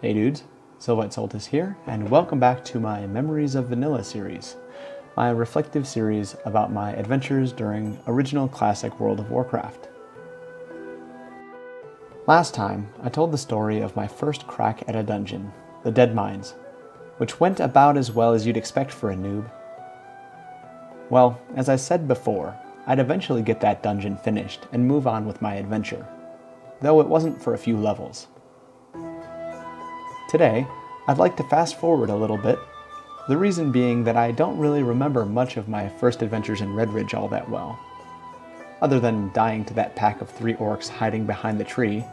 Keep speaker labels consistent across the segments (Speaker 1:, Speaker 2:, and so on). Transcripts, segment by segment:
Speaker 1: Hey dudes, Silvite Soltis here, and welcome back to my Memories of Vanilla series, my reflective series about my adventures during original classic World of Warcraft. Last time, I told the story of my first crack at a dungeon, the Dead Mines, which went about as well as you'd expect for a noob. Well, as I said before, I'd eventually get that dungeon finished and move on with my adventure, though it wasn't for a few levels. Today, I'd like to fast forward a little bit, the reason being that I don't really remember much of my first adventures in Redridge all that well, other than dying to that pack of 3 orcs hiding behind the tree,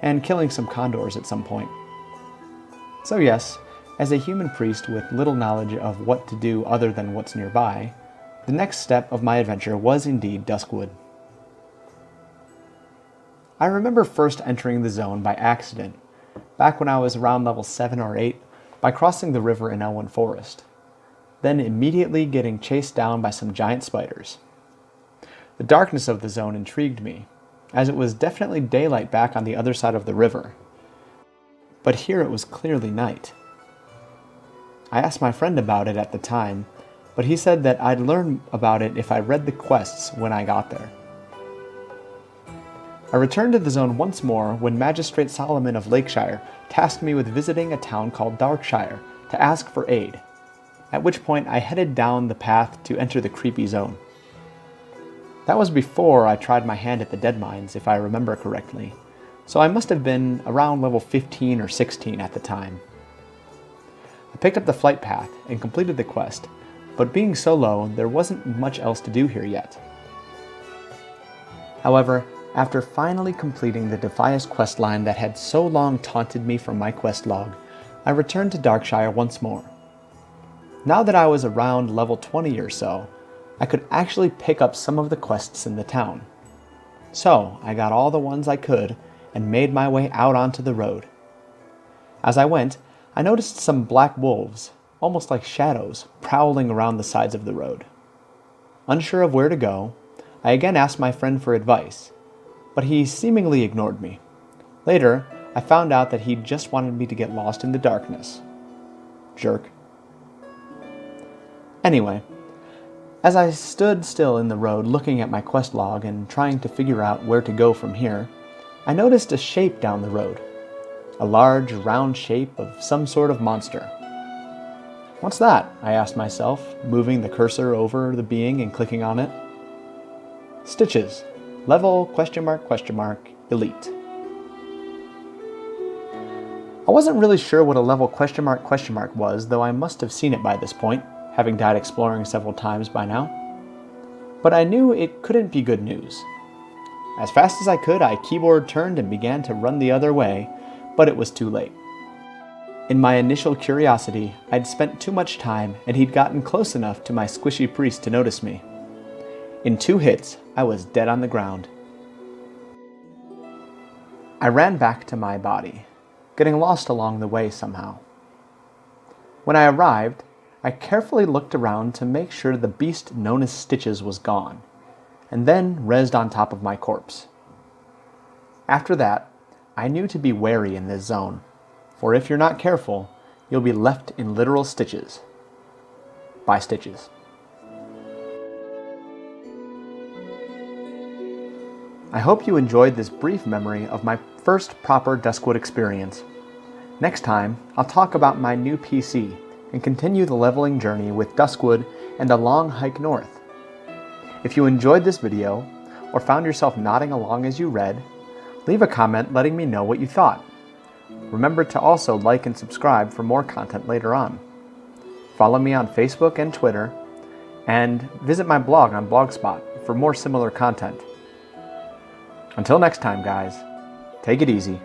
Speaker 1: and killing some condors at some point. So yes, as a human priest with little knowledge of what to do other than what's nearby, the next step of my adventure was indeed Duskwood. I remember first entering the zone by accident, back when I was around level 7 or 8, by crossing the river in Elwyn Forest, then immediately getting chased down by some giant spiders. The darkness of the zone intrigued me, as it was definitely daylight back on the other side of the river, but here it was clearly night. I asked my friend about it at the time, but he said that I'd learn about it if I read the quests when I got there. I returned to the zone once more when Magistrate Solomon of Lakeshire tasked me with visiting a town called Darkshire to ask for aid, at which point I headed down the path to enter the creepy zone. That was before I tried my hand at the Dead Mines, if I remember correctly, so I must have been around level 15 or 16 at the time. I picked up the flight path and completed the quest, but being so low, there wasn't much else to do here yet. However, after finally completing the Defias questline that had so long taunted me from my quest log, I returned to Darkshire once more. Now that I was around level 20 or so, I could actually pick up some of the quests in the town. So I got all the ones I could and made my way out onto the road. As I went, I noticed some black wolves, almost like shadows, prowling around the sides of the road. Unsure of where to go, I again asked my friend for advice, but he seemingly ignored me. Later, I found out that he just wanted me to get lost in the darkness. Jerk. Anyway, as I stood still in the road looking at my quest log and trying to figure out where to go from here, I noticed a shape down the road. A large, round shape of some sort of monster. What's that? I asked myself, moving the cursor over the being and clicking on it. Stitches. Level, ? Elite. I wasn't really sure what a level ? Was, though I must have seen it by this point, having died exploring several times by now. But I knew it couldn't be good news. As fast as I could, I keyboard turned and began to run the other way, but it was too late. In my initial curiosity, I'd spent too much time and he'd gotten close enough to my squishy priest to notice me. In 2 hits, I was dead on the ground. I ran back to my body, getting lost along the way somehow. When I arrived, I carefully looked around to make sure the beast known as Stitches was gone, and then rezzed on top of my corpse. After that, I knew to be wary in this zone, for if you're not careful, you'll be left in literal stitches. By Stitches. I hope you enjoyed this brief memory of my first proper Duskwood experience. Next time, I'll talk about my new PC and continue the leveling journey with Duskwood and a long hike north. If you enjoyed this video, or found yourself nodding along as you read, leave a comment letting me know what you thought. Remember to also like and subscribe for more content later on. Follow me on Facebook and Twitter, and visit my blog on Blogspot for more similar content. Until next time, guys, take it easy.